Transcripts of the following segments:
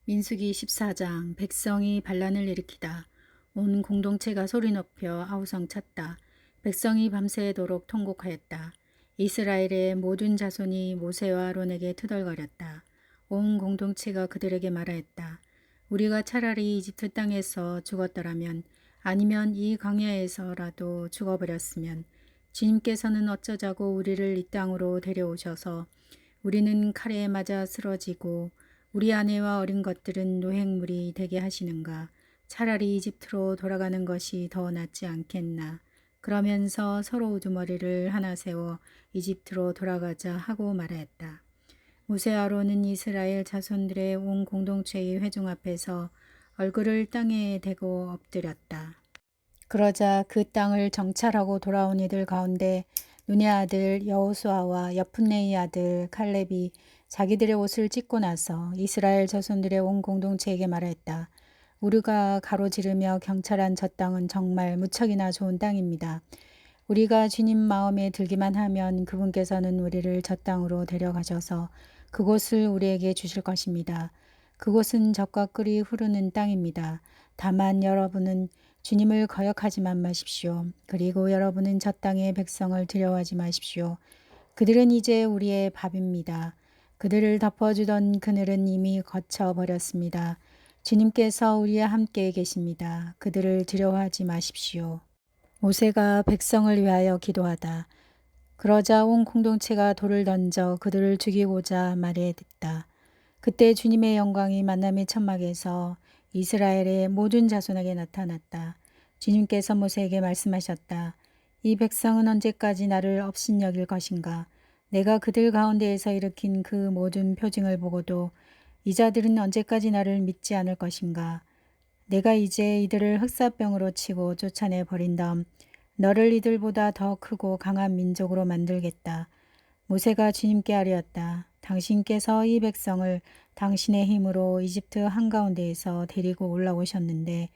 민수기 14장. 백성이 반란을 일으키다. 온 공동체가 소리 높여 아우성 쳤다. 백성이 밤새도록 통곡하였다. 이스라엘의 모든 자손이 모세와 아론에게 투덜거렸다. 온 공동체가 그들에게 말하였다. 우리가 차라리 이집트 땅에서 죽었더라면, 아니면 이 광야에서라도 죽어버렸으면 주님께서는 어쩌자고 우리를 이 땅으로 데려오셔서 우리는 칼에 맞아 쓰러지고 우리 아내와 어린 것들은 노획물이 되게 하시는가. 차라리 이집트로 돌아가는 것이 더 낫지 않겠나. 그러면서 서로 우두머리를 하나 세워 이집트로 돌아가자 하고 말하였다. 모세 아론은 이스라엘 자손들의 온 공동체의 회중 앞에서 얼굴을 땅에 대고 엎드렸다. 그러자 그 땅을 정찰하고 돌아온 이들 가운데 눈의 아들 여호수아와 여푼네의 아들 칼렙이 자기들의 옷을 찢고 나서 이스라엘 자손들의 온 공동체에게 말했다. 우리가 가로지르며 경찰한 저 땅은 정말 무척이나 좋은 땅입니다. 우리가 주님 마음에 들기만 하면 그분께서는 우리를 저 땅으로 데려가셔서 그곳을 우리에게 주실 것입니다. 그곳은 젖과 꿀이 흐르는 땅입니다. 다만 여러분은 주님을 거역하지만 마십시오. 그리고 여러분은 저 땅의 백성을 두려워하지 마십시오. 그들은 이제 우리의 밥입니다. 그들을 덮어주던 그늘은 이미 거쳐버렸습니다. 주님께서 우리와 함께 계십니다. 그들을 두려워하지 마십시오. 모세가 백성을 위하여 기도하다. 그러자 온 공동체가 돌을 던져 그들을 죽이고자 말했다. 그때 주님의 영광이 만남의 천막에서 이스라엘의 모든 자손에게 나타났다. 주님께서 모세에게 말씀하셨다. 이 백성은 언제까지 나를 업신여길 것인가? 내가 그들 가운데에서 일으킨 그 모든 표징을 보고도 이 자들은 언제까지 나를 믿지 않을 것인가? 내가 이제 이들을 흑사병으로 치고 쫓아내 버린 다음 너를 이들보다 더 크고 강한 민족으로 만들겠다. 모세가 주님께 아뢰었다. 당신께서 이 백성을 당신의 힘으로 이집트 한가운데에서 데리고 올라오셨는데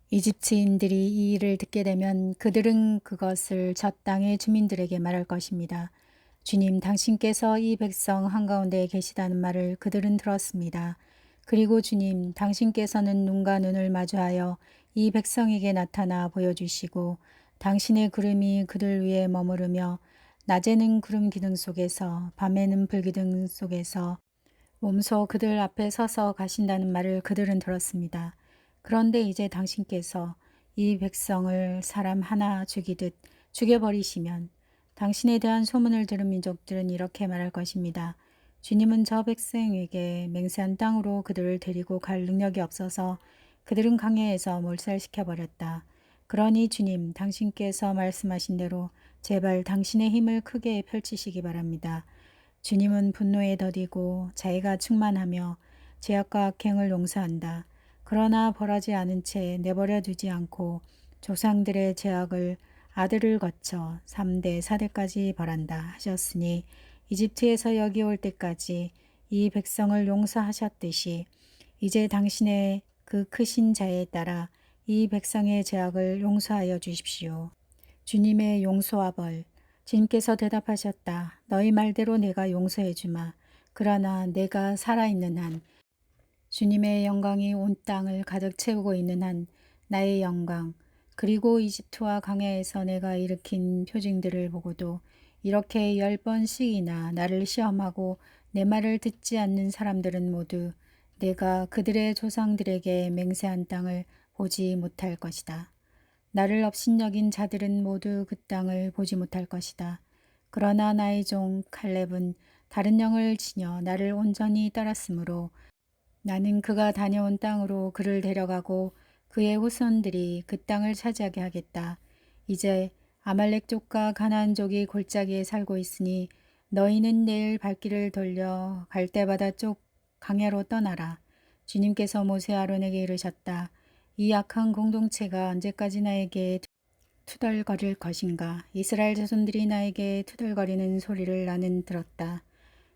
이집트인들이 이 일을 듣게 되면 그들은 그것을 저 땅의 주민들에게 말할 것입니다. 주님, 당신께서 이 백성 한가운데에 계시다는 말을 그들은 들었습니다. 그리고 주님, 당신께서는 눈과 눈을 마주하여 이 백성에게 나타나 보여주시고 당신의 구름이 그들 위에 머무르며 낮에는 구름 기둥 속에서 밤에는 불기둥 속에서 몸소 그들 앞에 서서 가신다는 말을 그들은 들었습니다. 그런데 이제 당신께서 이 백성을 사람 하나 죽이듯 죽여버리시면 당신에 대한 소문을 들은 민족들은 이렇게 말할 것입니다. 주님은 저 백성에게 맹세한 땅으로 그들을 데리고 갈 능력이 없어서 그들은 강야에서 몰살시켜버렸다. 그러니 주님, 당신께서 말씀하신 대로 제발 당신의 힘을 크게 펼치시기 바랍니다. 주님은 분노에 더디고 자애가 충만하며 죄악과 악행을 용서한다. 그러나 벌하지 않은 채 내버려 두지 않고 조상들의 죄악을 아들을 거쳐 3대 4대까지 벌한다 하셨으니 이집트에서 여기 올 때까지 이 백성을 용서하셨듯이 이제 당신의 그 크신 자에 따라 이 백성의 죄악을 용서하여 주십시오. 주님의 용서와 벌. 주님께서 대답하셨다. 너희 말대로 내가 용서해 주마. 그러나 내가 살아있는 한 주님의 영광이 온 땅을 가득 채우고 있는 한 나의 영광 그리고 이집트와 광야에서 내가 일으킨 표징들을 보고도 이렇게 10번씩이나 나를 시험하고 내 말을 듣지 않는 사람들은 모두 내가 그들의 조상들에게 맹세한 땅을 보지 못할 것이다. 나를 업신여긴 자들은 모두 그 땅을 보지 못할 것이다. 그러나 나의 종 칼렙은 다른 영을 지녀 나를 온전히 따랐으므로 나는 그가 다녀온 땅으로 그를 데려가고 그의 후손들이 그 땅을 차지하게 하겠다. 이제 아말렉족과 가나안족이 골짜기에 살고 있으니 너희는 내일 발길을 돌려 갈대바다 쪽 강야로 떠나라. 주님께서 모세 아론에게 이르셨다. 이 악한 공동체가 언제까지 나에게 투덜거릴 것인가. 이스라엘 자손들이 나에게 투덜거리는 소리를 나는 들었다.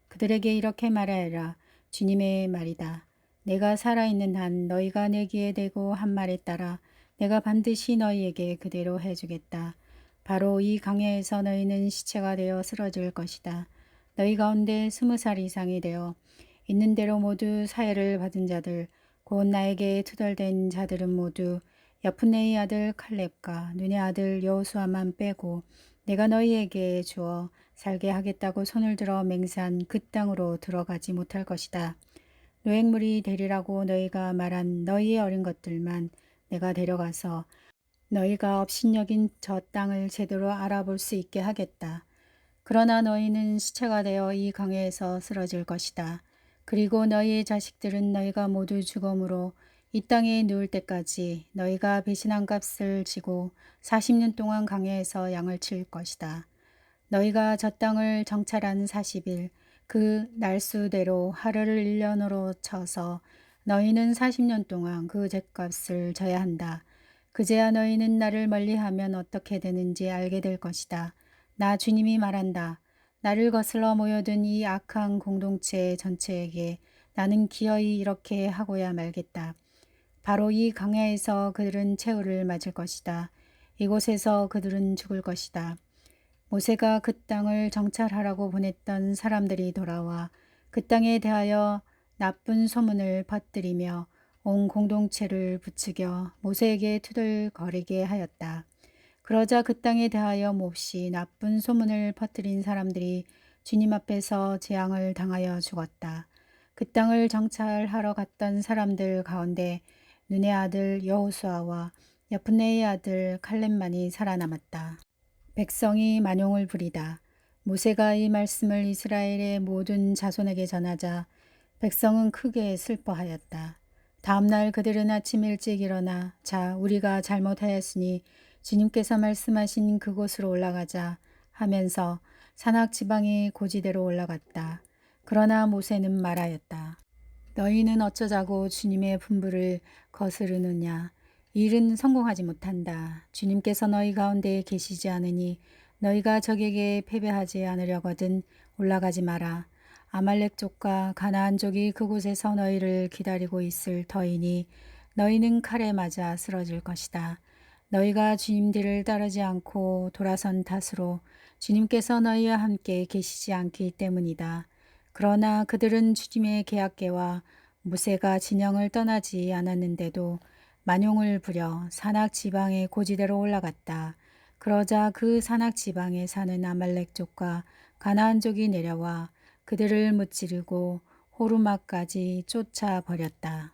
그들에게 이렇게 말하여라. 주님의 말이다. 내가 살아있는 한 너희가 내 귀에 대고 한 말에 따라 내가 반드시 너희에게 그대로 해주겠다. 바로 이 강야에서 너희는 시체가 되어 쓰러질 것이다. 너희 가운데 20살 이상이 되어 있는 대로 모두 사해를 받은 자들 곧 나에게 투덜댄 자들은 모두 여푼네의 아들 칼렙과 눈의 아들 여호수아만 빼고 내가 너희에게 주어 살게 하겠다고 손을 들어 맹세한 그 땅으로 들어가지 못할 것이다. 노획물이 되리라고 너희가 말한 너희의 어린 것들만 내가 데려가서 너희가 업신여긴 저 땅을 제대로 알아볼 수 있게 하겠다. 그러나 너희는 시체가 되어 이 강에서 쓰러질 것이다. 그리고 너희의 자식들은 너희가 모두 죽음으로 이 땅에 누울 때까지 너희가 배신한 값을 지고 40년 동안 강야에서 양을 칠 것이다. 너희가 저 땅을 정찰한 40일 그 날수대로 하루를 1년으로 쳐서 너희는 40년 동안 그 죗값을 져야 한다. 그제야 너희는 나를 멀리하면 어떻게 되는지 알게 될 것이다. 나 주님이 말한다. 나를 거슬러 모여든 이 악한 공동체 전체에게 나는 기어이 이렇게 하고야 말겠다. 바로 이 강야에서 그들은 최후를 맞을 것이다. 이곳에서 그들은 죽을 것이다. 모세가 그 땅을 정찰하라고 보냈던 사람들이 돌아와 그 땅에 대하여 나쁜 소문을 퍼뜨리며 온 공동체를 부추겨 모세에게 투덜거리게 하였다. 그러자 그 땅에 대하여 몹시 나쁜 소문을 퍼뜨린 사람들이 주님 앞에서 재앙을 당하여 죽었다. 그 땅을 정찰하러 갔던 사람들 가운데 눈의 아들 여호수아와 여푼네의 아들 칼렙만이 살아남았다. 백성이 만용을 부리다. 모세가 이 말씀을 이스라엘의 모든 자손에게 전하자 백성은 크게 슬퍼하였다. 다음날 그들은 아침 일찍 일어나 자 우리가 잘못하였으니 주님께서 말씀하신 그곳으로 올라가자 하면서 산악 지방의 고지대로 올라갔다. 그러나 모세는 말하였다. 너희는 어쩌자고 주님의 분부를 거스르느냐. 이 일은 성공하지 못한다. 주님께서 너희 가운데 계시지 않으니 너희가 적에게 패배하지 않으려거든 올라가지 마라. 아말렉 족과 가나안 족이 그곳에서 너희를 기다리고 있을 터이니 너희는 칼에 맞아 쓰러질 것이다. 너희가 주님 뒤를 따르지 않고 돌아선 탓으로 주님께서 너희와 함께 계시지 않기 때문이다. 그러나 그들은 주님의 계약궤와 모세가 진영을 떠나지 않았는데도 만용을 부려 산악 지방의 고지대로 올라갔다. 그러자 그 산악 지방에 사는 아말렉 족과 가나안 족이 내려와 그들을 무찌르고 호르마까지 쫓아 버렸다.